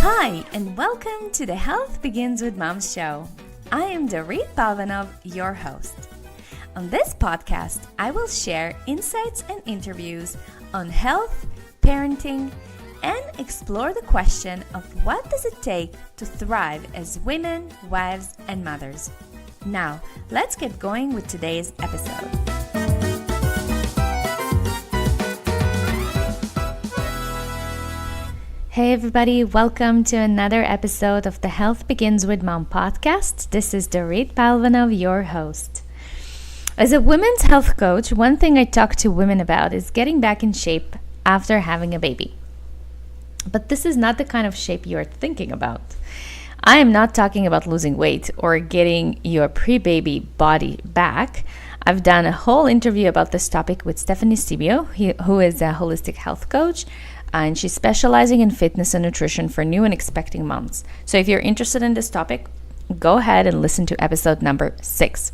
Hi, and welcome to the Health Begins with Mom show. I am Dorit Palvanov, your host. On this podcast, I will share insights and interviews on health, parenting, and explore the question of what does it take to thrive as women, wives, and mothers. Now, let's get going with today's episode. Hey everybody, welcome to another episode of the Health Begins with Mom podcast. This is Dorit Palvanov, your host. As a women's health coach, one thing I talk to women about is getting back in shape after having a baby. But this is not the kind of shape you're thinking about. I am not talking about losing weight or getting your pre-baby body back. I've done a whole interview about this topic with Stephanie Sibbio, who is a holistic health coach, and she's specializing in fitness and nutrition for new and expecting moms. So if you're interested in this topic, go ahead and listen to episode number 6.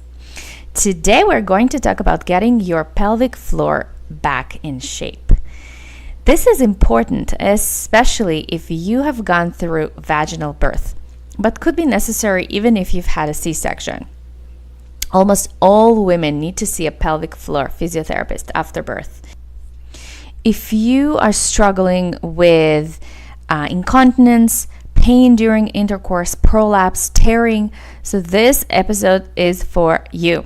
Today we're going to talk about getting your pelvic floor back in shape. This is important, especially if you have gone through vaginal birth, but could be necessary even if you've had a C-section. Almost all women need to see a pelvic floor physiotherapist after birth. If you are struggling with incontinence, pain during intercourse, prolapse, tearing, so this episode is for you.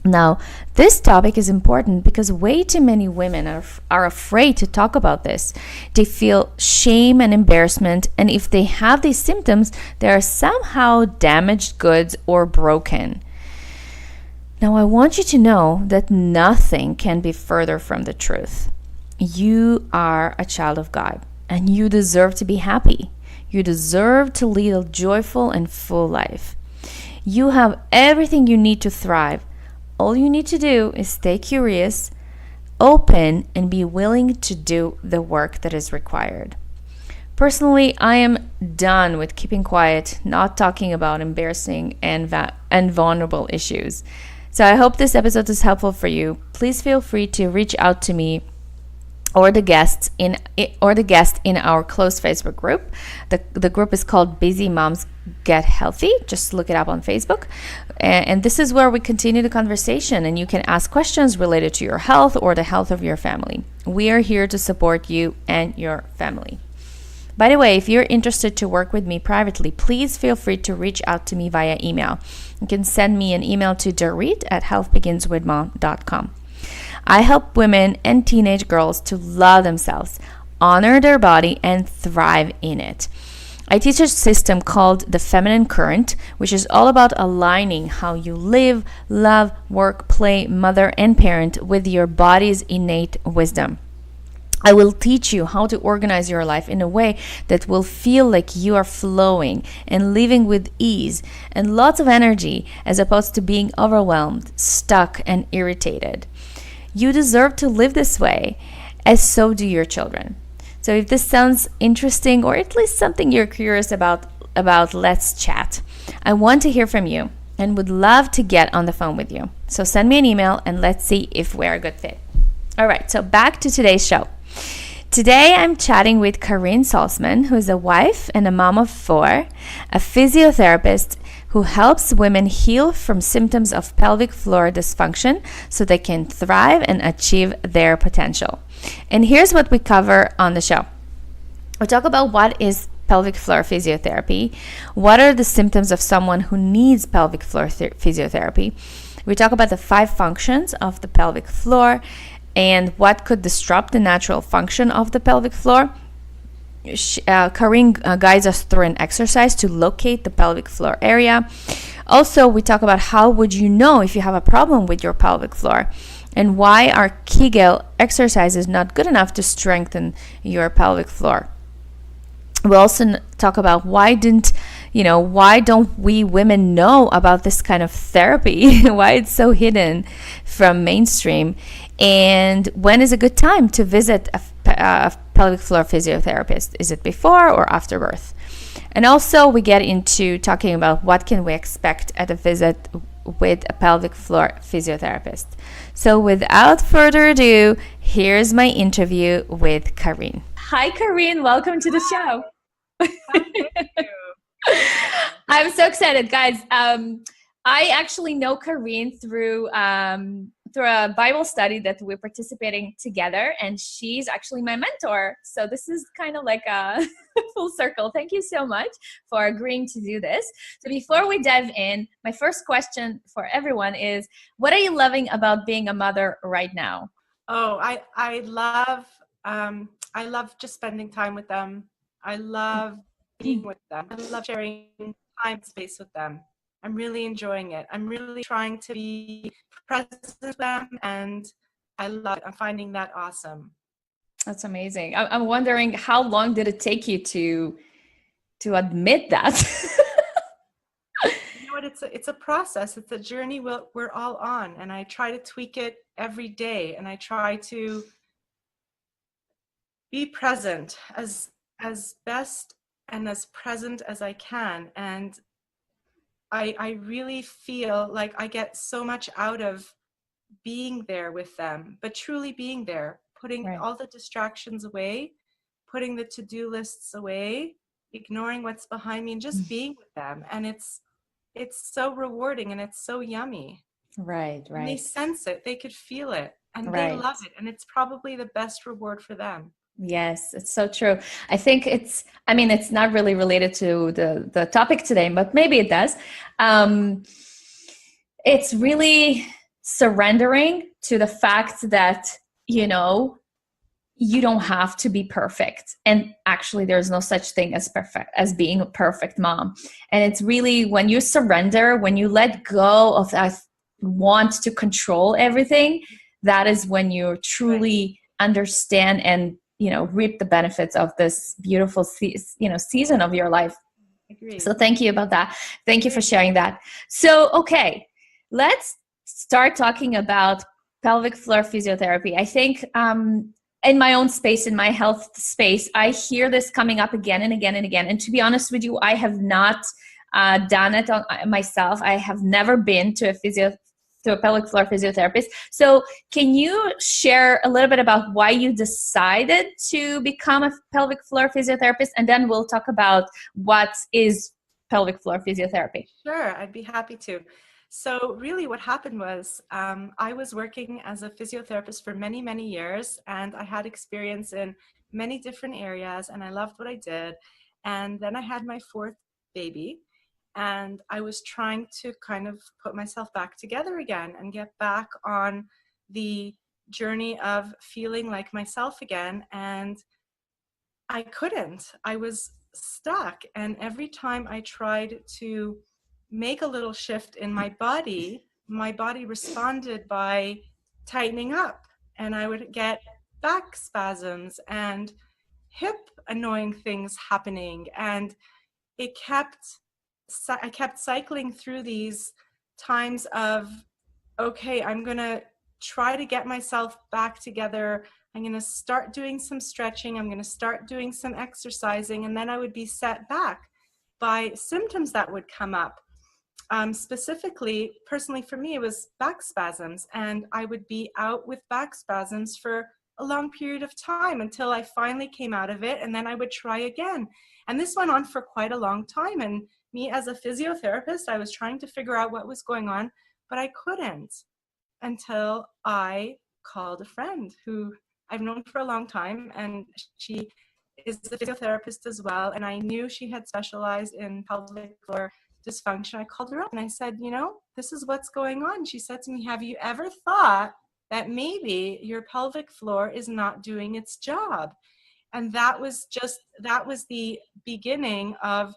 Now, this topic is important because way too many women are afraid to talk about this. They feel shame and embarrassment, and if they have these symptoms, they are somehow damaged goods or broken. Now, I want you to know that nothing can be further from the truth. You are a child of God, and you deserve to be happy. You deserve to lead a joyful and full life. You have everything you need to thrive. All you need to do is stay curious, open, and be willing to do the work that is required. Personally, I am done with keeping quiet, not talking about embarrassing and vulnerable issues. So I hope this episode is helpful for you. Please feel free to reach out to me or the guest in our closed Facebook group. The group is called Busy Moms Get Healthy. Just look it up on Facebook. And this is where we continue the conversation, and you can ask questions related to your health or the health of your family. We are here to support you and your family. By the way, if you're interested to work with me privately, please feel free to reach out to me via email. You can send me an email to dorit@healthbeginswithmom.com. I help women and teenage girls to love themselves, honor their body, and thrive in it. I teach a system called the Feminine Current, which is all about aligning how you live, love, work, play, mother, and parent with your body's innate wisdom. I will teach you how to organize your life in a way that will feel like you are flowing and living with ease and lots of energy, as opposed to being overwhelmed, stuck, and irritated. You deserve to live this way, as so do your children. So if this sounds interesting, or at least something you're curious about, let's chat. I want to hear from you and would love to get on the phone with you. So send me an email and let's see if we're a good fit. All right, so back to today's show. Today I'm chatting with Karine Salzman, who is a wife and a mom of 4, a physiotherapist who helps women heal from symptoms of pelvic floor dysfunction so they can thrive and achieve their potential. And here's what we cover on the show. We talk about what is pelvic floor physiotherapy, what are the symptoms of someone who needs pelvic floor physiotherapy. We talk about the 5 functions of the pelvic floor and what could disrupt the natural function of the pelvic floor. Karine guides us through an exercise to locate the pelvic floor area. Also, we talk about how would you know if you have a problem with your pelvic floor, and why are Kegel exercises not good enough to strengthen your pelvic floor. We also talk about why don't we women know about this kind of therapy, why it's so hidden from mainstream, and when is a good time to visit a pelvic floor physiotherapist. Is it before or after birth? And also we get into talking about what can we expect at a visit with a pelvic floor physiotherapist. So without further ado, here's my interview with Karine. Hi, Karine. Welcome to the show. Oh, thank you. Thank you. I'm so excited, guys. I actually know Kareen through a Bible study that we're participating together, and she's actually my mentor. So this is kind of like a full circle. Thank you so much for agreeing to do this. So before we dive in, my first question for everyone is, what are you loving about being a mother right now? Oh, I love just spending time with them. I love being with them. I love sharing time and space with them. I'm really enjoying it. I'm really trying to be present with them, and I love it. I'm finding that awesome. That's amazing. I'm wondering, how long did it take you to admit that? You know what? It's a process. It's a journey we're all on, and I try to tweak it every day, and I try to be present as best and as present as I can. And I really feel like I get so much out of being there with them, but truly being there, putting Right. all the distractions away, putting the to-do lists away, ignoring what's behind me, and just being with them. And it's so rewarding, and it's so yummy. Right, And they right, sense it, they could feel it, and they right. love it. And it's probably the best reward for them. Yes, it's so true. I think I mean, it's not really related to the topic today, but maybe it does. Um, it's really surrendering to the fact that, you know, you don't have to be perfect. And actually, there's no such thing as perfect, as being a perfect mom. And it's really when you surrender, when you let go of that want to control everything, that is when you Right. truly understand and, you know, reap the benefits of this beautiful season of your life. Agreed. So thank you about that. Thank you for Agreed. sharing that. So, okay, let's start talking about pelvic floor physiotherapy. I think in my own space, in my health space, I hear this coming up again and again and again. And to be honest with you, I have not done it on myself. I have never been to a pelvic floor physiotherapist. So can you share a little bit about why you decided to become a pelvic floor physiotherapist? And then we'll talk about what is pelvic floor physiotherapy. Sure, I'd be happy to. So really what happened was I was working as a physiotherapist for many, many years, and I had experience in many different areas, and I loved what I did. And then I had my fourth baby, and I was trying to kind of put myself back together again and get back on the journey of feeling like myself again. And I couldn't. I was stuck. And every time I tried to make a little shift in my body responded by tightening up. And I would get back spasms and hip annoying things happening. And it kept, I kept cycling through these times of, okay, I'm going to try to get myself back together. I'm going to start doing some stretching. I'm going to start doing some exercising. And then I would be set back by symptoms that would come up. Specifically, personally for me, it was back spasms. And I would be out with back spasms for a long period of time until I finally came out of it. And then I would try again. And this went on for quite a long time. And me as a physiotherapist, I was trying to figure out what was going on, but I couldn't until I called a friend who I've known for a long time, and she is a physiotherapist as well. And I knew she had specialized in pelvic floor dysfunction. I called her up and I said, you know, this is what's going on. She said to me, have you ever thought that maybe your pelvic floor is not doing its job? And that was the beginning of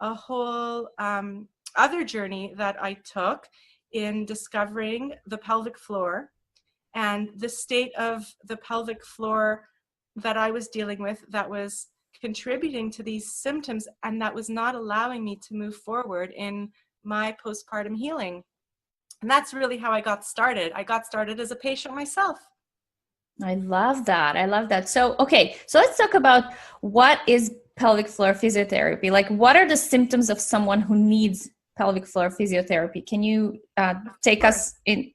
a whole other journey that I took in discovering the pelvic floor and the state of the pelvic floor that I was dealing with that was contributing to these symptoms and that was not allowing me to move forward in my postpartum healing. And that's really how I got started. I got started as a patient myself. I love that. I love that. So, okay, so let's talk about what is pelvic floor physiotherapy. Like, what are the symptoms of someone who needs pelvic floor physiotherapy? Can you take us in?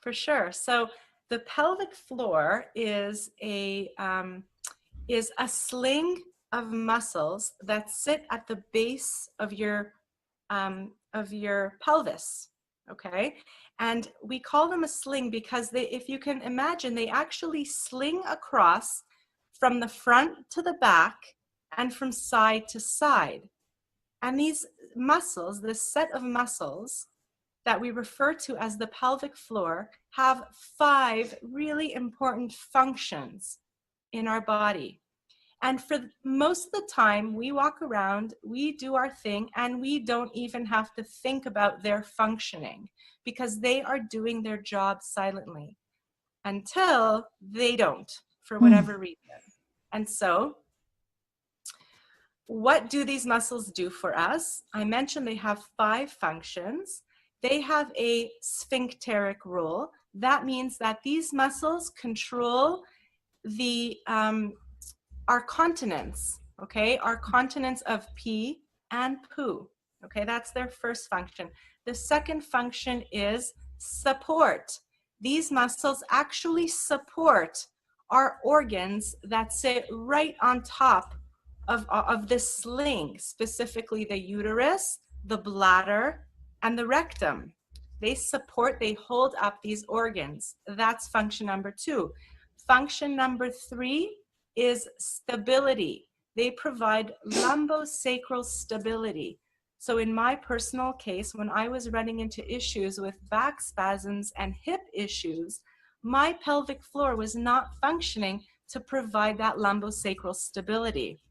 For sure. So the pelvic floor is a sling of muscles that sit at the base of your pelvis. Okay, and we call them a sling because they, if you can imagine, they actually sling across from the front to the back and from side to side. And these muscles, this set of muscles that we refer to as the pelvic floor, have 5 really important functions in our body. And for most of the time, we walk around, we do our thing, and we don't even have to think about their functioning because they are doing their job silently until they don't, for whatever reason. And so, what do these muscles do for us? I mentioned they have 5 functions. They have a sphincteric role. That means that these muscles control the our continence, okay? Our continence of pee and poo, okay? That's their first function. The second function is support. These muscles actually support our organs that sit right on top of the sling, specifically the uterus, the bladder, and the rectum. They support, they hold up these organs. That's function number 2. Function number 3 is stability. They provide lumbosacral stability. So in my personal case, when I was running into issues with back spasms and hip issues, my pelvic floor was not functioning to provide that lumbosacral stability.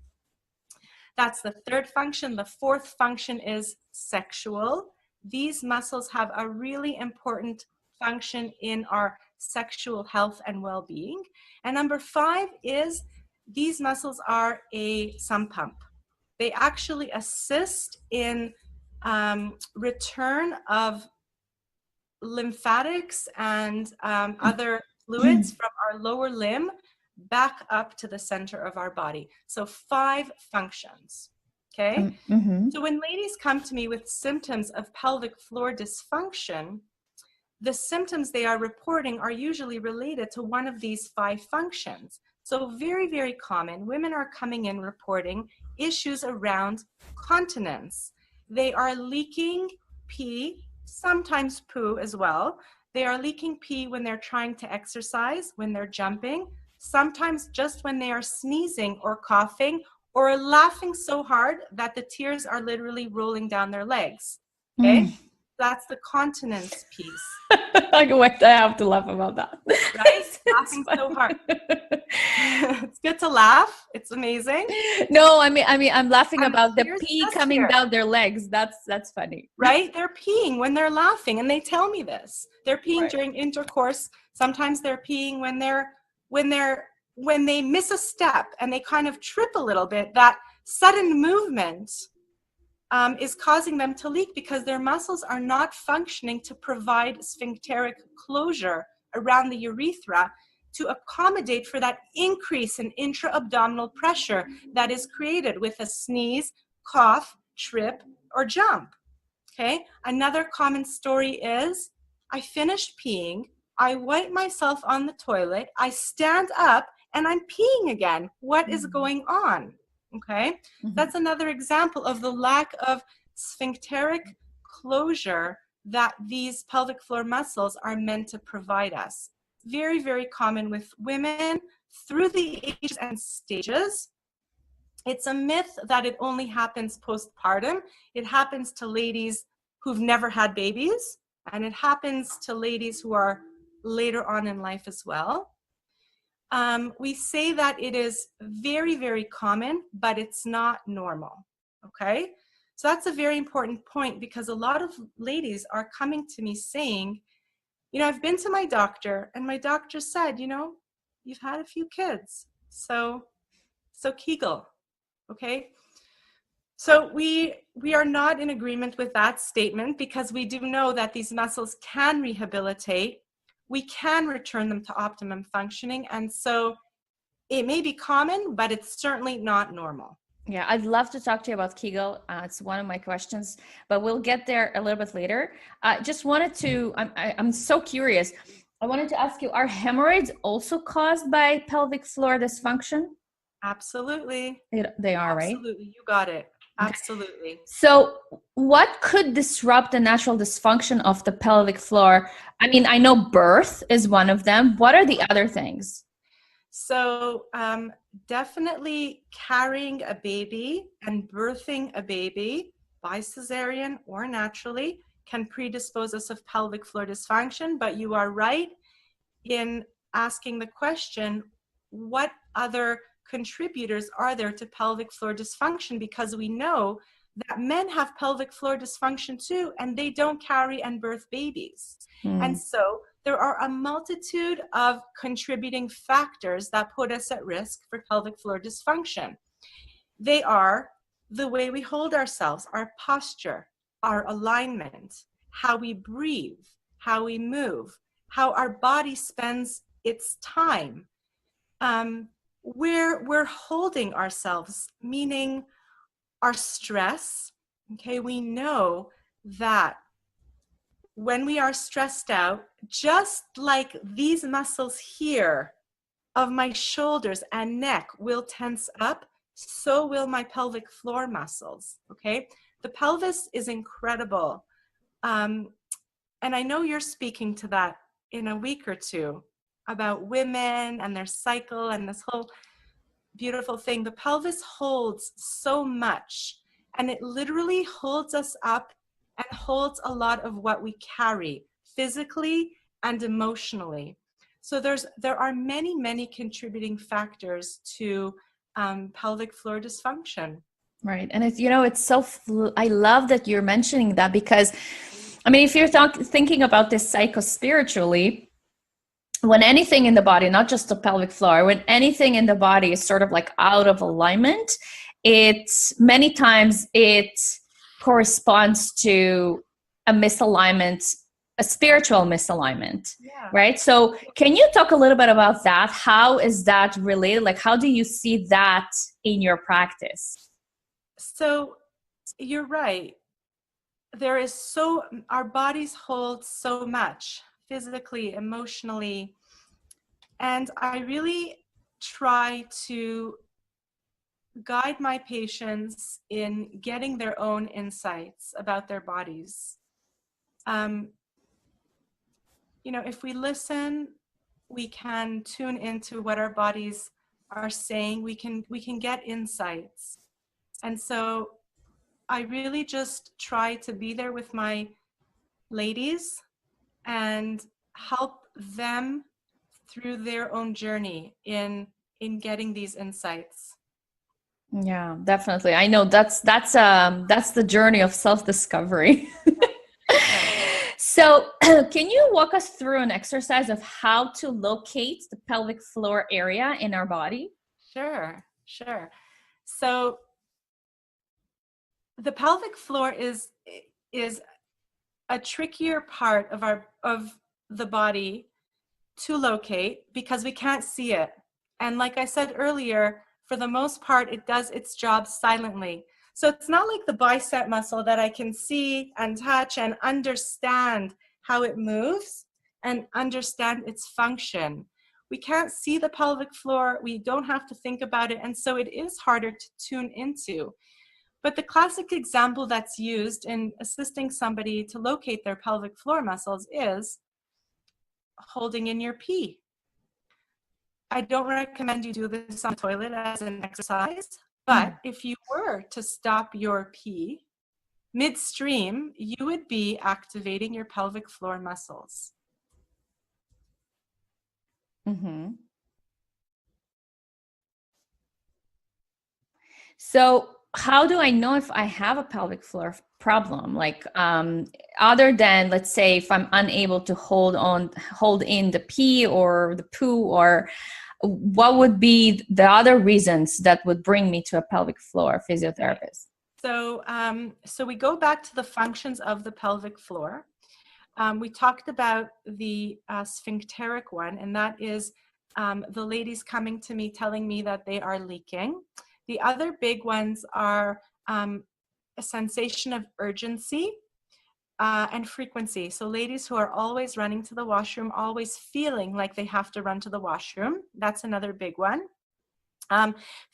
That's the third function. The fourth function is sexual. These muscles have a really important function in our sexual health and well-being. And number 5 is these muscles are a sump pump. They actually assist in return of lymphatics and other fluids from our lower limb back up to the center of our body. So 5 functions, okay? So when ladies come to me with symptoms of pelvic floor dysfunction, the symptoms they are reporting are usually related to one of these 5 functions. So very, very common, women are coming in reporting issues around continence. They are leaking pee, sometimes poo as well. They are leaking pee when they're trying to exercise, when they're jumping, sometimes just when they are sneezing or coughing or laughing so hard that the tears are literally rolling down their legs, okay? That's the continence piece. I have to laugh about that. Right? Laughing so hard. It's good to laugh. It's amazing. No, I mean, I'm laughing about the pee coming down their legs. That's funny. Right? They're peeing when they're laughing, and they tell me this. They're peeing during intercourse. Sometimes they're peeing when they miss a step and they kind of trip a little bit. That sudden movement is causing them to leak because their muscles are not functioning to provide sphincteric closure around the urethra to accommodate for that increase in intra-abdominal pressure that is created with a sneeze, cough, trip, or jump. Okay? Another common story is, I finished peeing, I wipe myself on the toilet, I stand up, and I'm peeing again. What is going on? Okay? That's another example of the lack of sphincteric closure that these pelvic floor muscles are meant to provide us. Very, very common with women through the ages and stages. It's a myth that it only happens postpartum. It happens to ladies who've never had babies, and it happens to ladies who are later on in life as well. We say that it is very, very common, but it's not normal, okay? So that's a very important point because a lot of ladies are coming to me saying, you know, I've been to my doctor and my doctor said, you know, you've had a few kids, so Kegel, okay? So we are not in agreement with that statement because we do know that these muscles can rehabilitate. We can return them to optimum functioning. And so it may be common, but it's certainly not normal. Yeah, I'd love to talk to you about Kegel. It's one of my questions, but we'll get there a little bit later. Just wanted to, I'm so curious. I wanted to ask you, are hemorrhoids also caused by pelvic floor dysfunction? Absolutely. They are, right? Absolutely. You got it. Okay. Absolutely. So, what could disrupt the natural dysfunction of the pelvic floor? I mean, I know birth is one of them. What are the other things? So, definitely carrying a baby and birthing a baby by cesarean or naturally can predispose us of pelvic floor dysfunction. But you are right in asking the question, what other contributors are there to pelvic floor dysfunction? Because we know that men have pelvic floor dysfunction too, and they don't carry and birth babies. And so there are a multitude of contributing factors that put us at risk for pelvic floor dysfunction. They are the way we hold ourselves, our posture, our alignment, how we breathe, how we move, how our body spends its time, where we're holding ourselves, meaning our stress. Okay, we know that when we are stressed out, just like these muscles here of my shoulders and neck will tense up, so will my pelvic floor muscles. Okay, the pelvis is incredible. And I know you're speaking to that in a week or two about women and their cycle and this whole beautiful thing. The pelvis holds so much, and it literally holds us up and holds a lot of what we carry physically and emotionally. So there are many contributing factors to pelvic floor dysfunction. Right. And it's, it's so, I love that you're mentioning that, because, I mean, if you're thinking about this psychospiritually, when anything in the body, not just the pelvic floor, when anything in the body is sort of like out of alignment, many times it corresponds to a misalignment, a spiritual misalignment, right? So can you talk a little bit about that? How is that related? Like, how do you see that in your practice? So you're right. Our bodies hold so much physically, emotionally, and I really try to guide my patients in getting their own insights about their bodies. If we listen, we can tune into what our bodies are saying. We can get insights. And so I really just try to be there with my ladies and help them through their own journey in getting these insights. Yeah, definitely. I know that's the journey of self-discovery. So, can you walk us through an exercise of how to locate the pelvic floor area in our body? Sure. So the pelvic floor is a trickier part of the body to locate because we can't see it. And like I said earlier, for the most part, it does its job silently. So it's not like the bicep muscle that I can see and touch and understand how it moves and understand its function. We can't see the pelvic floor. We don't have to think about it. And so it is harder to tune into. But the classic example that's used in assisting somebody to locate their pelvic floor muscles is holding in your pee. I don't recommend you do this on the toilet as an exercise, but if you were to stop your pee midstream, you would be activating your pelvic floor muscles. Mm-hmm. So how do I know if I have a pelvic floor problem? Like, other than, let's say, if I'm unable to hold in the pee or the poo, or what would be the other reasons that would bring me to a pelvic floor physiotherapist? So we go back to the functions of the pelvic floor. We talked about the sphincteric one, and that is the ladies coming to me telling me that they are leaking. The other big ones are a sensation of urgency and frequency. So ladies who are always running to the washroom, always feeling like they have to run to the washroom, that's another big one.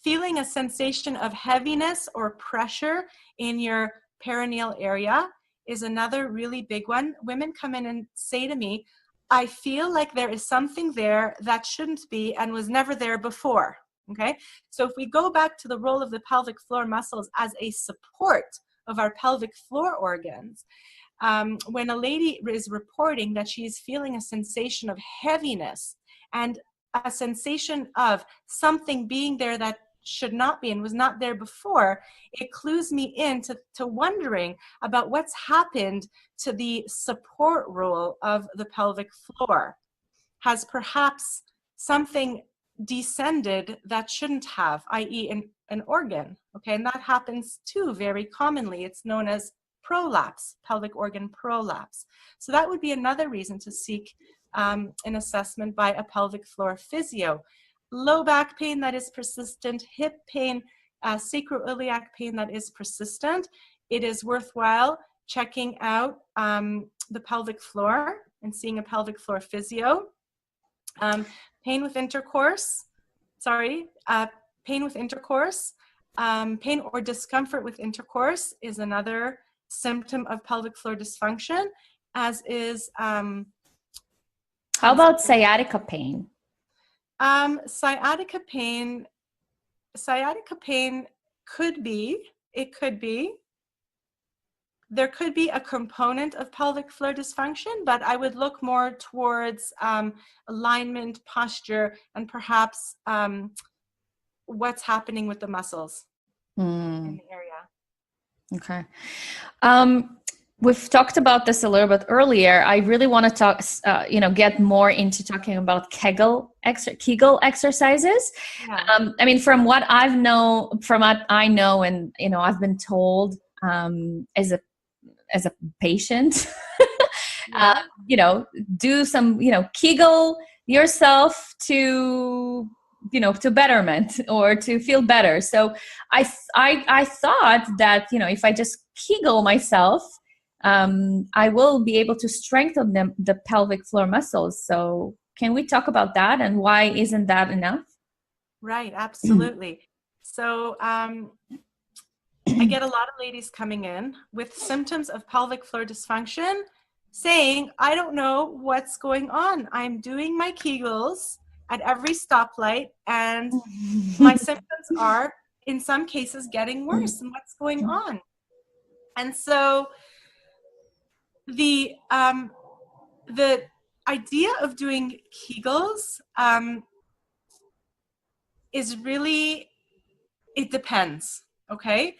Feeling a sensation of heaviness or pressure in your perineal area is another really big one. Women come in and say to me, I feel like there is something there that shouldn't be and was never there before. Okay, so if we go back to the role of the pelvic floor muscles as a support of our pelvic floor organs, when a lady is reporting that she's feeling a sensation of heaviness and a sensation of something being there that should not be and was not there before, it clues me in to wondering about what's happened to the support role of the pelvic floor. Has perhaps something descended that shouldn't have, i.e. an organ, okay? And that happens too very commonly. It's known as prolapse, pelvic organ prolapse. So that would be another reason to seek an assessment by a pelvic floor physio. Low back pain that is persistent, hip pain, sacroiliac pain that is persistent, it is worthwhile checking out the pelvic floor and seeing a pelvic floor physio. Pain with intercourse, pain or discomfort with intercourse is another symptom of pelvic floor dysfunction, as is how about sciatica pain? Sciatica pain could be, there could be a component of pelvic floor dysfunction, but I would look more towards alignment, posture, and perhaps what's happening with the muscles in the area. Okay. We've talked about this a little bit earlier. I really want to talk, get more into talking about Kegel exercises. Yeah. I mean, from what I know, and I've been told as a patient, do some, Kegel yourself to betterment or to feel better. So I thought that, if I just Kegel myself, I will be able to strengthen the pelvic floor muscles. So can we talk about that, and why isn't that enough? Right, absolutely. So I get a lot of ladies coming in with symptoms of pelvic floor dysfunction saying, I don't know what's going on. I'm doing my Kegels at every stoplight and my symptoms are in some cases getting worse, and what's going on? And so the idea of doing Kegels is really, it depends, okay?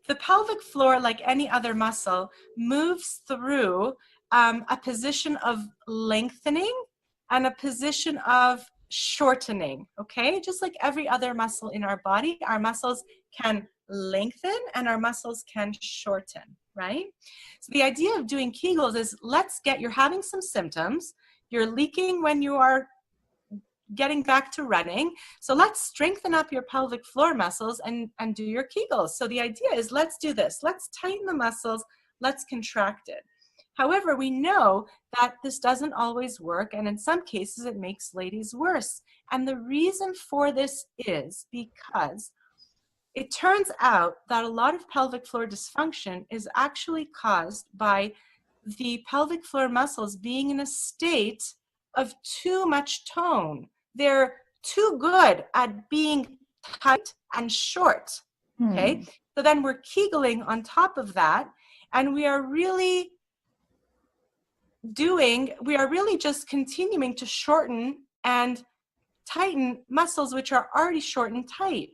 The pelvic floor, like any other muscle, moves through a position of lengthening and a position of shortening, okay? Just like every other muscle in our body, our muscles can lengthen and our muscles can shorten, right? So the idea of doing Kegels is, you're having some symptoms, you're leaking when you are getting back to running. So let's strengthen up your pelvic floor muscles and do your Kegels. So the idea is, let's do this. Let's tighten the muscles. Let's contract it. However, we know that this doesn't always work, and in some cases it makes ladies worse. And the reason for this is because it turns out that a lot of pelvic floor dysfunction is actually caused by the pelvic floor muscles being in a state of too much tone. They're too good at being tight and short, okay? So then we're Kegeling on top of that, and we are really just continuing to shorten and tighten muscles which are already short and tight.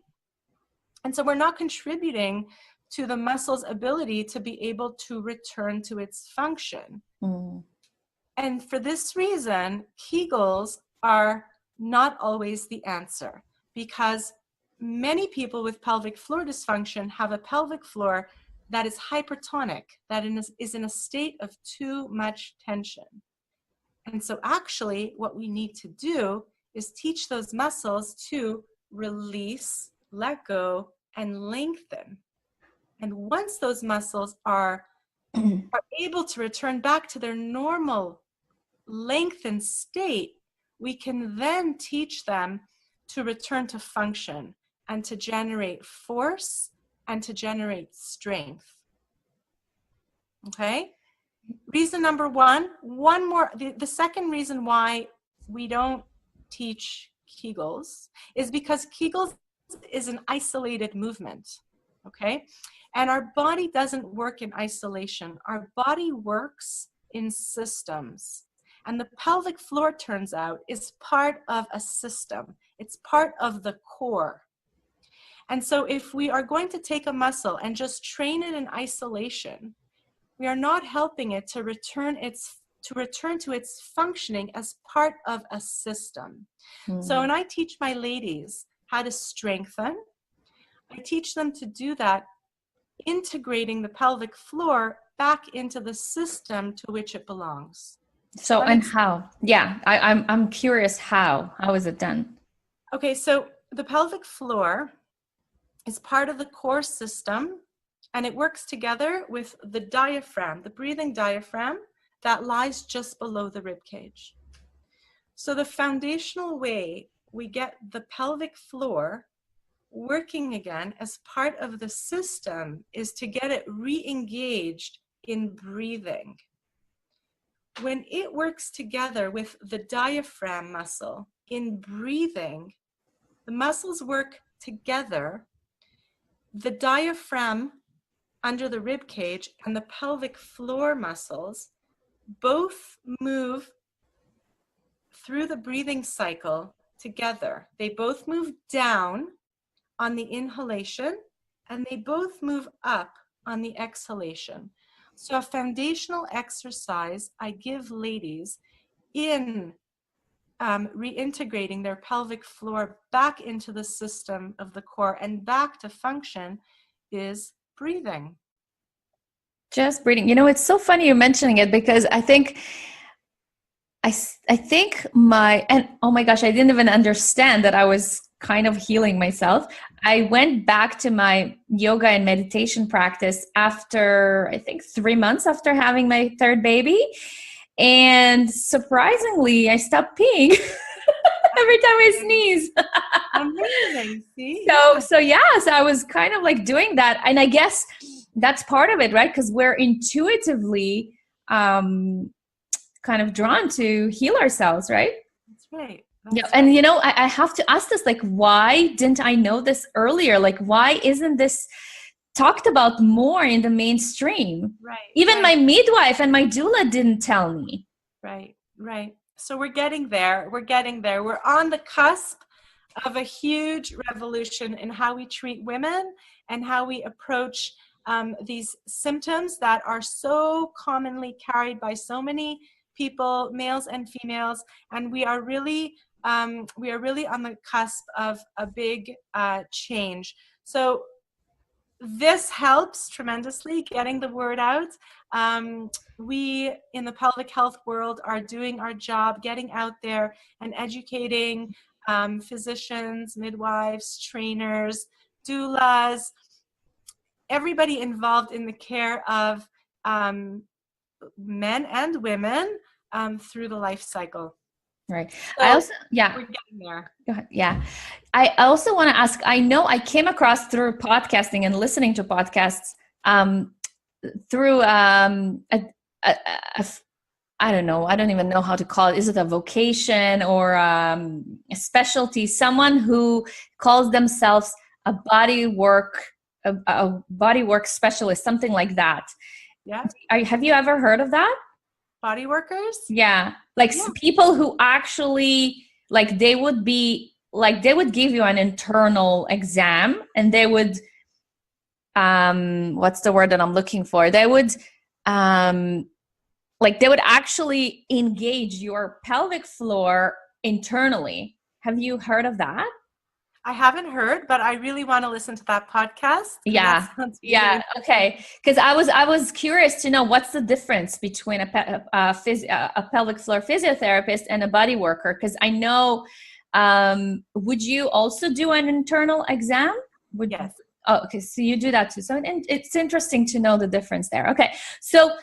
And so we're not contributing to the muscle's ability to be able to return to its function. And for this reason, Kegels are not always the answer, because many people with pelvic floor dysfunction have a pelvic floor that is hypertonic, that is in a state of too much tension. And so actually what we need to do is teach those muscles to release, let go, and lengthen. And once those muscles are able to return back to their normal lengthened state, we can then teach them to return to function. and to generate force and to generate strength. Okay? Reason number one more. The second reason why we don't teach Kegels is because Kegels is an isolated movement. Okay? And our body doesn't work in isolation. Our body works in systems. And the pelvic floor, turns out, is part of a system. It's part of the core. And so if we are going to take a muscle and just train it in isolation, we are not helping it to return to its functioning as part of a system. So when I teach my ladies how to strengthen, I teach them to do that, integrating the pelvic floor back into the system to which it belongs. So, and how? Yeah, I'm curious how is it done? Okay, so the pelvic floor is part of the core system, and it works together with the diaphragm, the breathing diaphragm that lies just below the rib cage. So the foundational way we get the pelvic floor working again as part of the system is to get it re-engaged in breathing. When it works together with the diaphragm muscle in breathing, the muscles work together. The diaphragm under the rib cage and the pelvic floor muscles both move through the breathing cycle together. They both move down on the inhalation, and they both move up on the exhalation. So a foundational exercise I give ladies in reintegrating their pelvic floor back into the system of the core and back to function is breathing. Just breathing. You know, it's so funny you're mentioning it, because I think and oh my gosh, I didn't even understand that I was kind of healing myself. I went back to my yoga and meditation practice after, I think, 3 months after having my third baby. And surprisingly, I stopped peeing every time I sneeze. Amazing. See? So I was kind of like doing that. And I guess that's part of it, right? Because we're intuitively kind of drawn to heal ourselves, right? That's right. Yeah, and you know, I have to ask this, like, why didn't I know this earlier? Like, why isn't this talked about more in the mainstream? Right. Even my midwife and my doula didn't tell me. Right. So we're getting there. We're on the cusp of a huge revolution in how we treat women and how we approach these symptoms that are so commonly carried by so many people, males and females, and we are really on the cusp of a big change. So this helps tremendously getting the word out. We in the pelvic health world are doing our job, getting out there and educating physicians, midwives, trainers, doulas, everybody involved in the care of men and women through the life cycle. Right. So we're getting there. Go ahead. Yeah. I also want to ask, I know I came across through podcasting and listening to podcasts through I don't know. I don't even know how to call it. Is it a vocation or a specialty? Someone who calls themselves a body work specialist, something like that. Yeah. Have you ever heard of that? Body workers? Yeah. People who actually, like, they would give you an internal exam, and they would, what's the word that I'm looking for? They would, they would actually engage your pelvic floor internally. Have you heard of that? I haven't heard, but I really want to listen to that podcast. Yeah. Okay. Because I was curious to know what's the difference between a pelvic floor physiotherapist and a body worker. Because I know, would you also do an internal exam? Yes. Oh, okay. So you do that too. So it's interesting to know the difference there. Okay. So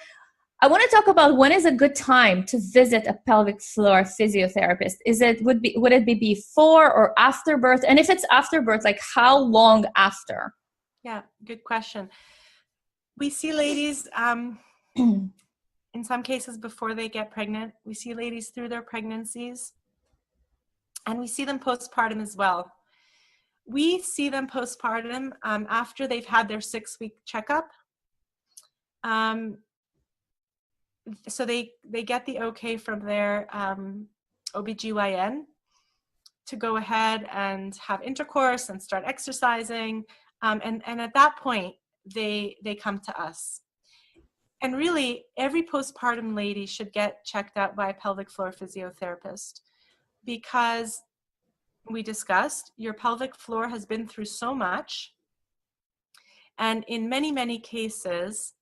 I want to talk about when is a good time to visit a pelvic floor physiotherapist. Would it be before or after birth? And if it's after birth, like how long after? Yeah, good question. We see ladies in some cases before they get pregnant. We see ladies through their pregnancies, and we see them postpartum as well. We see them postpartum after they've had their 6-week checkup. So they get the okay from their OBGYN to go ahead and have intercourse and start exercising. And at that point, they come to us. And really, every postpartum lady should get checked out by a pelvic floor physiotherapist, because we discussed your pelvic floor has been through so much. And in many, many cases,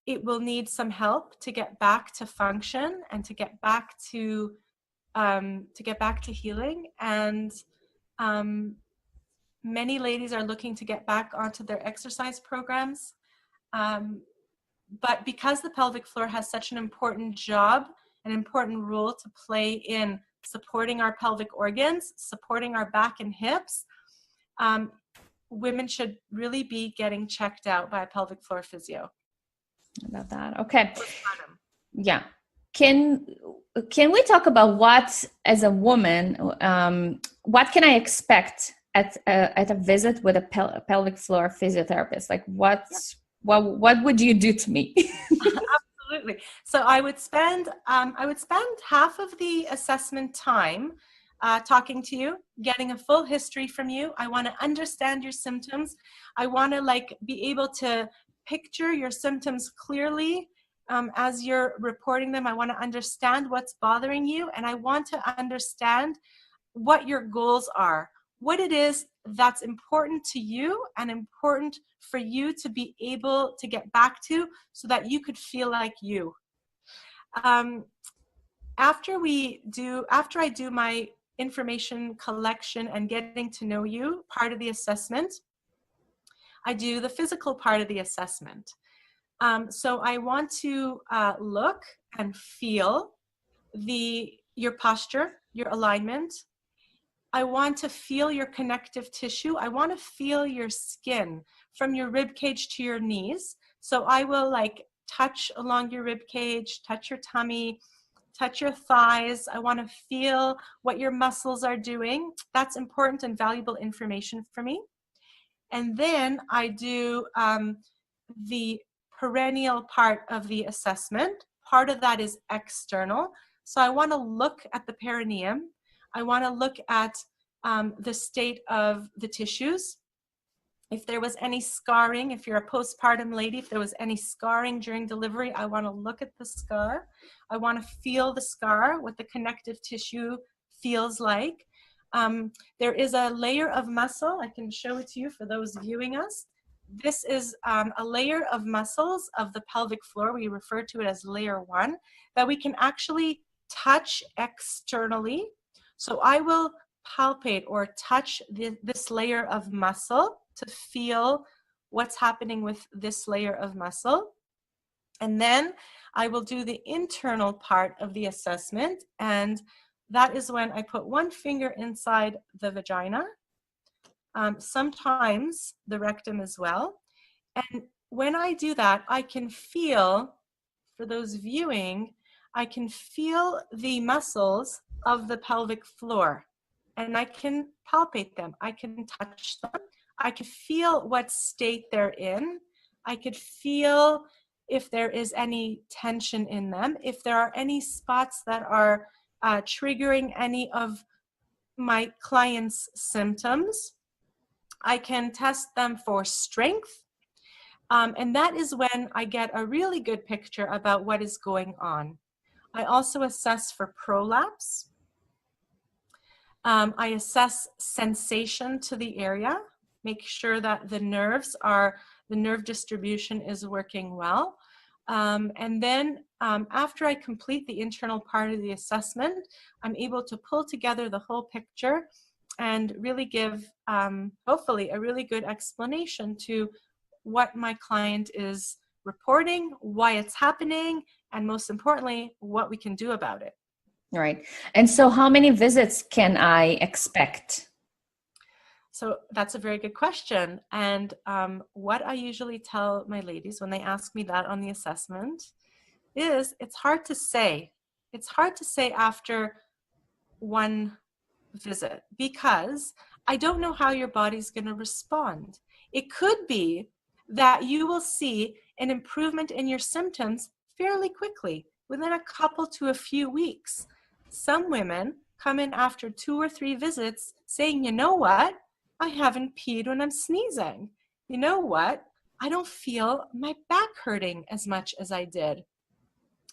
it will need some help to get back to function and to get back to healing. And many ladies are looking to get back onto their exercise programs. But because the pelvic floor has such an important job, an important role to play in supporting our pelvic organs, supporting our back and hips, women should really be getting checked out by a pelvic floor physio. About that. Okay. Yeah. Can we talk about what, as a woman, what can I expect at a visit with a pelvic floor physiotherapist? Like what would you do to me? Absolutely. So I would spend half of the assessment time talking to you, getting a full history from you. I want to understand your symptoms. I want to be able to picture your symptoms clearly as you're reporting them. I want to understand what's bothering you, and I want to understand what your goals are, what it is that's important to you and important for you to be able to get back to so that you could feel like you. After I do my information collection and getting to know you part of the assessment, I do the physical part of the assessment. So I want to look and feel your posture, your alignment. I want to feel your connective tissue. I want to feel your skin from your rib cage to your knees. So I will touch along your rib cage, touch your tummy, touch your thighs. I want to feel what your muscles are doing. That's important and valuable information for me. And then I do the perennial part of the assessment. Part of that is external. So I want to look at the perineum. I want to look at the state of the tissues. If there was any scarring, if you're a postpartum lady, if there was any scarring during delivery, I want to look at the scar. I want to feel the scar, what the connective tissue feels like. There is a layer of muscle. I can show it to you for those viewing us. This is a layer of muscles of the pelvic floor. We refer to it as layer 1, that we can actually touch externally. So I will palpate or touch this layer of muscle to feel what's happening with this layer of muscle. And then I will do the internal part of the assessment, and that is when I put one finger inside the vagina, sometimes the rectum as well. And when I do that, I can feel, for those viewing, I can feel the muscles of the pelvic floor, and I can palpate them. I can touch them. I can feel what state they're in. I could feel if there is any tension in them, if there are any spots that are triggering any of my client's symptoms. I can test them for strength. And that is when I get a really good picture about what is going on. I also assess for prolapse. I assess sensation to the area, make sure that the nerve distribution is working well. And then after I complete the internal part of the assessment, I'm able to pull together the whole picture and really give, hopefully, a really good explanation to what my client is reporting why it's happening, and most importantly, what we can do about it. Right. And so how many visits can I expect? So that's a very good question. And what I usually tell my ladies when they ask me that on the assessment is it's hard to say. It's hard to say after one visit because I don't know how your body's going to respond. It could be that you will see an improvement in your symptoms fairly quickly, within a couple to a few weeks. Some women come in after 2 or 3 visits saying, you know what? I haven't peed when I'm sneezing. You know what? I don't feel my back hurting as much as I did.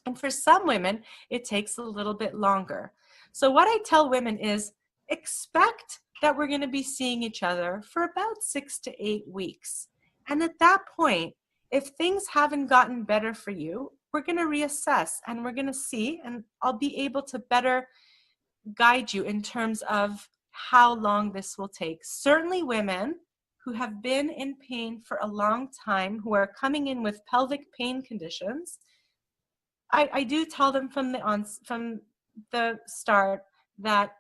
And for some women, it takes a little bit longer. So what I tell women is expect that we're going to be seeing each other for about 6 to 8 weeks. And at that point, if things haven't gotten better for you, we're going to reassess and we're going to see, and I'll be able to better guide you in terms of how long this will take. Certainly women who have been in pain for a long time, who are coming in with pelvic pain conditions, I do tell them from the start that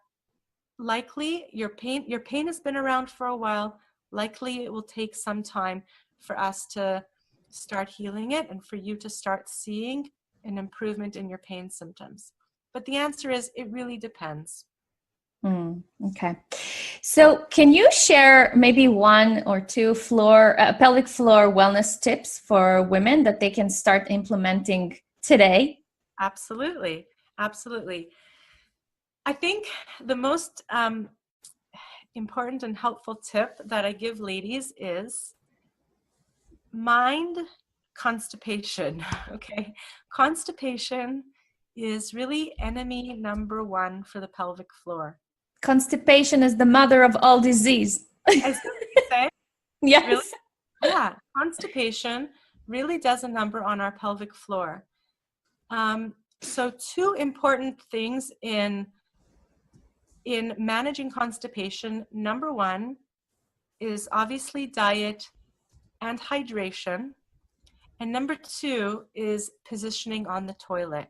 likely your pain has been around for a while. Likely it will take some time for us to start healing it and for you to start seeing an improvement in your pain symptoms. But the answer is it really depends. Okay. So can you share maybe 1 or 2 pelvic floor wellness tips for women that they can start implementing today? Absolutely. Absolutely. I think the most important and helpful tip that I give ladies is mind constipation. Okay. Constipation is really enemy number 1 for the pelvic floor. Constipation is the mother of all disease. Is that what you say? Yes. Really? Yeah. Constipation really does a number on our pelvic floor. So 2 important things in managing constipation. Number 1 is obviously diet and hydration. And number 2 is positioning on the toilet.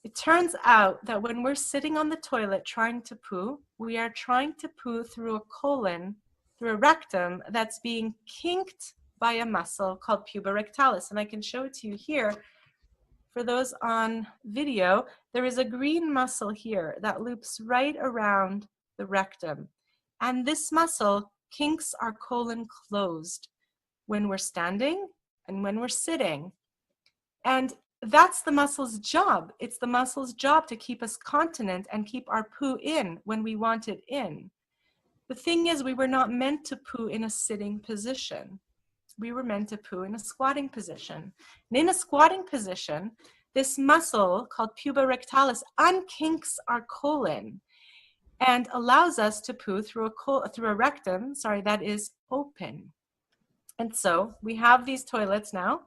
It turns out that when we're sitting on the toilet trying to poo, we are trying to poo through a colon, through a rectum that's being kinked by a muscle called puborectalis. And I can show it to you here. For those on video, there is a green muscle here that loops right around the rectum. And this muscle kinks our colon closed when we're standing and when we're sitting. And that's the muscle's job. It's the muscle's job to keep us continent and keep our poo in when we want it in. The thing is, we were not meant to poo in a sitting position. We were meant to poo in a squatting position. And in a squatting position, this muscle called puborectalis unkinks our colon and allows us to poo through a rectum, that is open. And so we have these toilets now.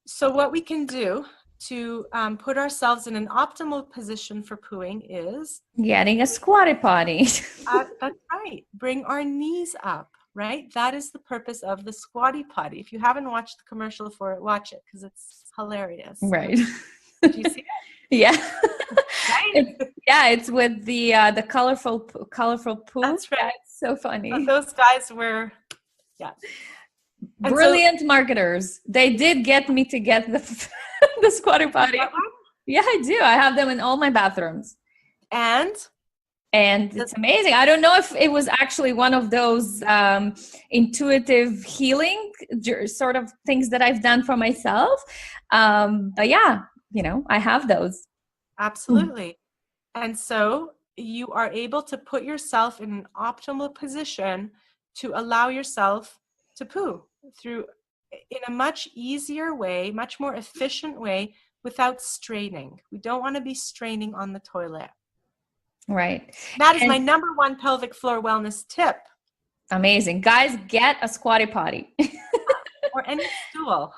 So what we can do to put ourselves in an optimal position for pooing is getting a squatty potty. That's right. Bring our knees up, right? That is the purpose of the squatty potty. If you haven't watched the commercial for it, watch it because it's hilarious. Right. Did you see it? Yeah. Right? It's with the colorful poo. That's right. Yeah, it's so funny. But those guys were, yeah. Brilliant marketers. They did get me to get the squatty potty. Yeah, I do. I have them in all my bathrooms. And it's amazing. I don't know if it was actually one of those intuitive healing sort of things that I've done for myself. But yeah, I have those. Absolutely. And so you are able to put yourself in an optimal position to allow yourself to poo in a much easier way, much more efficient way without straining. We don't want to be straining on the toilet. Right. That is my number 1 pelvic floor wellness tip. Amazing. Guys, get a squatty potty. Or any stool.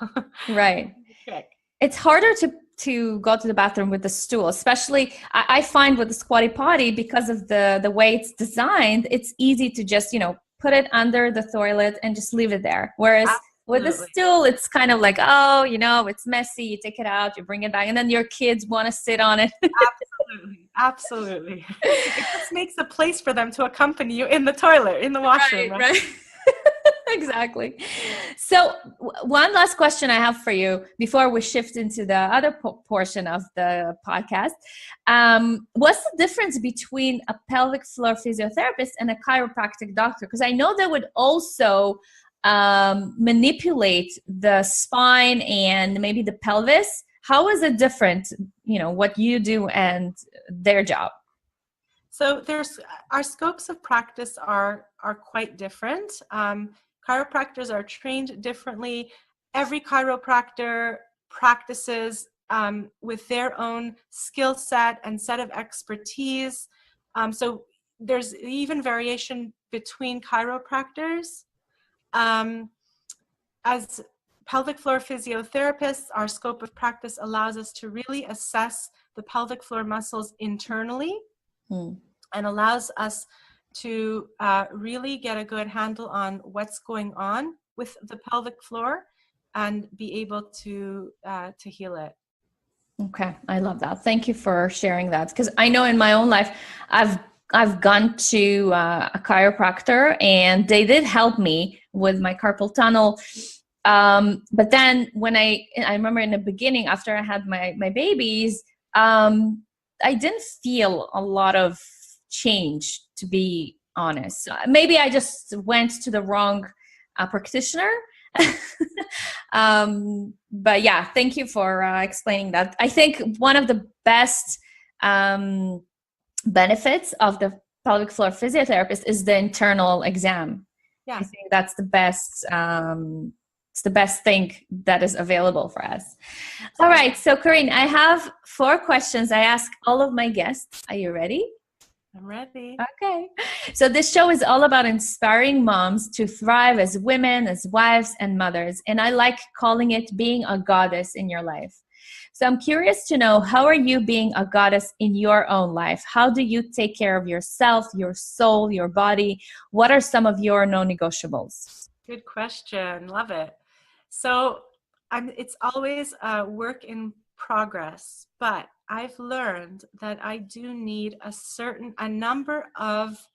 Right. Okay. It's harder to go to the bathroom with the stool, especially I find with the squatty potty, because of the way it's designed, it's easy to just, put it under the toilet and just leave it there. Whereas With the Absolutely. stool, it's kind of like, oh, it's messy. You take it out, you bring it back, and then your kids want to sit on it. Absolutely. Absolutely. It just makes a place for them to accompany you in the toilet, in the washroom, Right, right? right. Exactly. So, one last question I have for you before we shift into the other portion of the podcast. What's the difference between a pelvic floor physiotherapist and a chiropractic doctor? Because I know they would also manipulate the spine and maybe the pelvis. How is it different, what you do and their job? So there's our scopes of practice are quite different. Chiropractors are trained differently. Every chiropractor practices with their own skill set and set of expertise. So there's even variation between chiropractors. As pelvic floor physiotherapists, our scope of practice allows us to really assess the pelvic floor muscles internally. And allows us to really get a good handle on what's going on with the pelvic floor and be able to heal it. Okay, I love that. Thank you for sharing that, because I know in my own life, I've gone to a chiropractor and they did help me with my carpal tunnel. But then when I remember in the beginning, after I had my babies, I didn't feel a lot of change, to be honest. Maybe I just went to the wrong practitioner. But yeah, thank you for explaining that. I think one of the best benefits of the pelvic floor physiotherapist is the internal exam. Yeah. I think that's the best. It's the best thing that is available for us. All right, so Corinne, I have 4 questions I ask all of my guests. Are you ready? I'm ready. Okay. So this show is all about inspiring moms to thrive as women, as wives and mothers. And I like calling it being a goddess in your life. So I'm curious to know, how are you being a goddess in your own life? How do you take care of yourself, your soul, your body? What are some of your non-negotiables? Good question. Love it. So it's always a work in progress, but I've learned that I do need a number of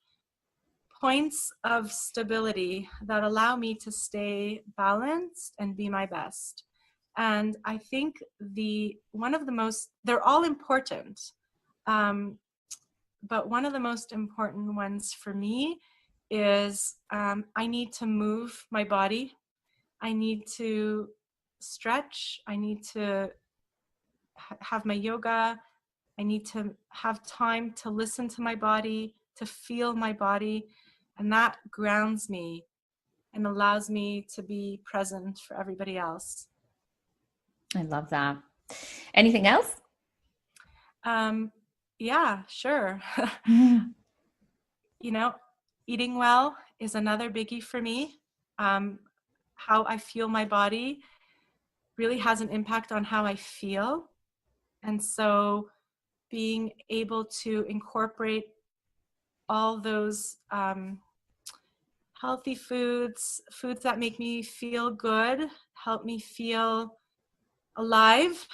points of stability that allow me to stay balanced and be my best. And I think they're all important, but one of the most important ones for me is I need to move my body. I need to stretch. I need to have my yoga. I need to have time to listen to my body, to feel my body. And that grounds me and allows me to be present for everybody else. I love that. Anything else? Yeah, sure. Eating well is another biggie for me. How I feel my body really has an impact on how I feel. And so being able to incorporate all those healthy foods that make me feel good, help me feel alive,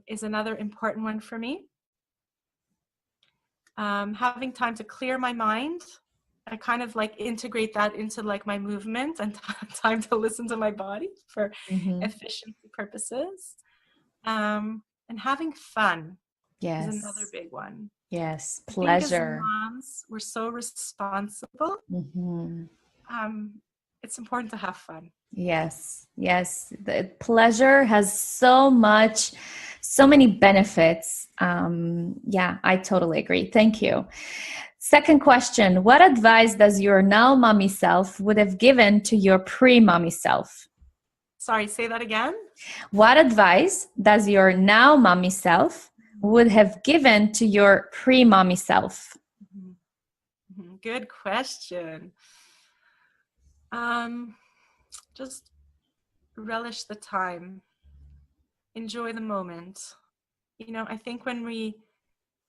is another important one for me. Having time to clear my mind. I kind of like integrate that into like my movement and time to listen to my body for efficiency purposes. And having fun is another big one. Yes, I think pleasure. as moms, we're so responsible. It's important to have fun. Yes. The pleasure has so many benefits. Yeah, I totally agree. Thank you. Second question, what advice does your now mommy self would have given to your pre-mommy self? Sorry, say that again. What advice does your now mommy self would have given to your pre-mommy self? Good question. Just relish the time. Enjoy the moment. I think when we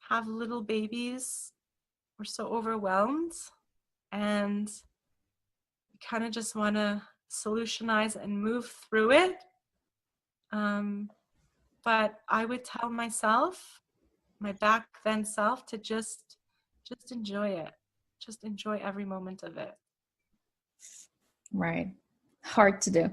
have little babies, we're so overwhelmed and we kind of just want to solutionize and move through it. But I would tell myself, my back then self, to just enjoy it. Just enjoy every moment of it. Right. Hard to do.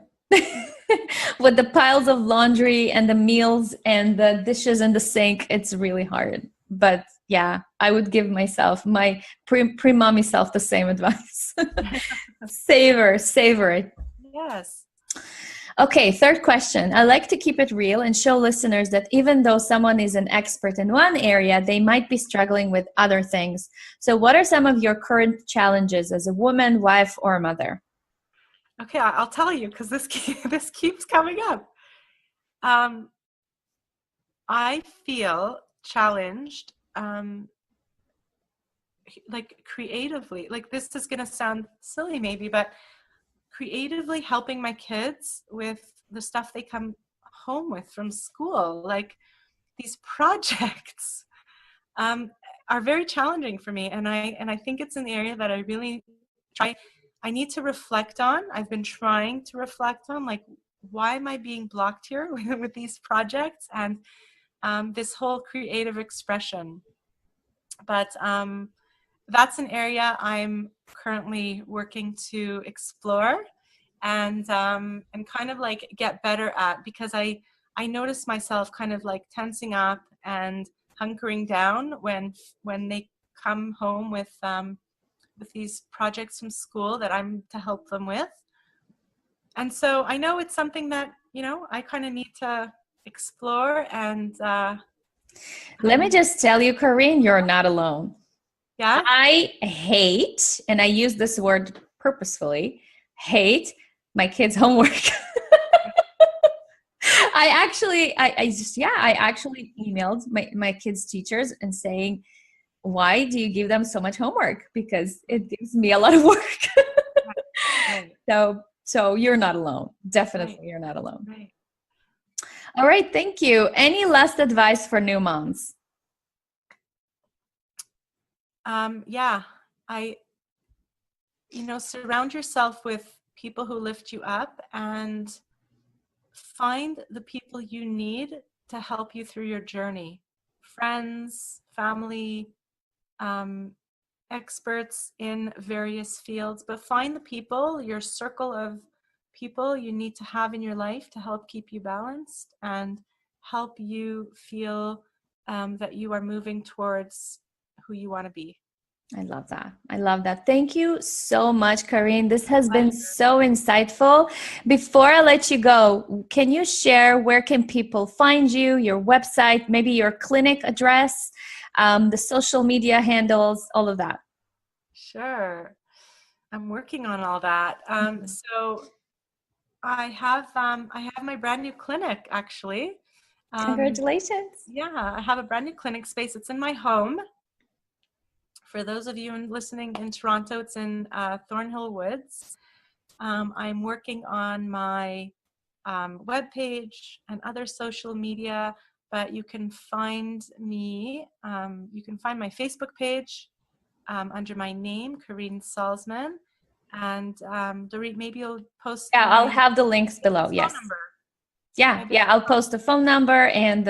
With the piles of laundry and the meals and the dishes in the sink, it's really hard. But yeah, I would give myself, my pre-mommy self, the same advice. Savor it. Yes. Okay, third question. I like to keep it real and show listeners that even though someone is an expert in one area, they might be struggling with other things. So what are some of your current challenges as a woman, wife, or mother? Okay, I'll tell you, because this keeps coming up. I feel challenged, like creatively. Like, this is going to sound silly maybe, but creatively helping my kids with the stuff they come home with from school. Like, these projects are very challenging for me, and I think it's an area that I really I need to reflect on. I've been trying to reflect on, like, why am I being blocked here with these projects and this whole creative expression. But that's an area I'm currently working to explore and kind of like get better at, because I notice myself kind of like tensing up and hunkering down when they come home with these projects from school that I'm to help them with. And so I know it's something that, I kind of need to explore. And let me just tell you, Corinne, you're not alone. Yeah. I hate, and I use this word purposefully, hate my kids' homework. I actually emailed my kids' teachers and saying, why do you give them so much homework? Because it gives me a lot of work. Right. So you're not alone. Definitely, right. You're not alone. Right. All right. Thank you. Any last advice for new moms? Surround yourself with people who lift you up, and find the people you need to help you through your journey. Friends, family, experts in various fields, but find the people, your circle of people you need to have in your life to help keep you balanced and help you feel that you are moving towards who you want to be. I love that. Thank you so much, Corinne. This has been so insightful. Before I let you go, can you share where can people find you, your website, maybe your clinic address, the social media handles, all of that? Sure. I'm working on all that. So I have my brand new clinic, actually. Congratulations. Yeah, I have a brand new clinic space. It's in my home. For those of you listening in Toronto, it's in Thornhill Woods. I'm working on my webpage and other social media, but you can find me, you can find my Facebook page under my name, Corinne Salzman. And Dorit, maybe you'll post. Yeah, I'll have the links below. Yes. Number. Yeah. I'll post the phone number and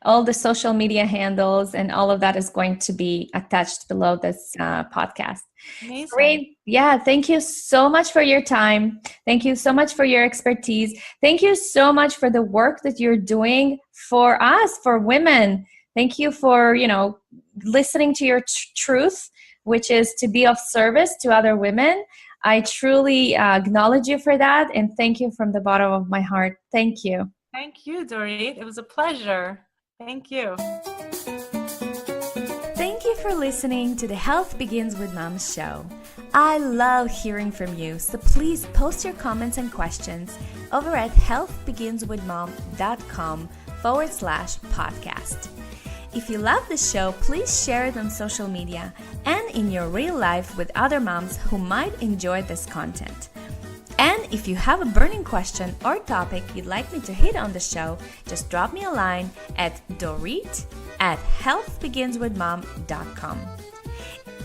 all the social media handles, and all of that is going to be attached below this podcast. Amazing. Great. Yeah. Thank you so much for your time. Thank you so much for your expertise. Thank you so much for the work that you're doing for us, for women. Thank you for, listening to your truth, which is to be of service to other women. I truly acknowledge you for that, and thank you from the bottom of my heart. Thank you. Thank you, Dorit. It was a pleasure. Thank you. Thank you for listening to the Health Begins with Moms show. I love hearing from you, so please post your comments and questions over at healthbeginswithmom.com/podcast. If you love the show, please share it on social media and in your real life with other moms who might enjoy this content. And if you have a burning question or topic you'd like me to hit on the show, just drop me a line at dorit@healthbeginswithmom.com.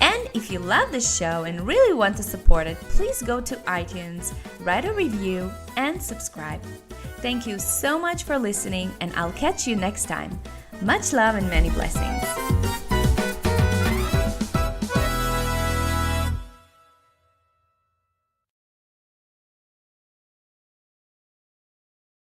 And If you love this show and really want to support it, please go to iTunes, write a review, and subscribe. Thank you so much for listening, and I'll catch you next time. Much love and many blessings.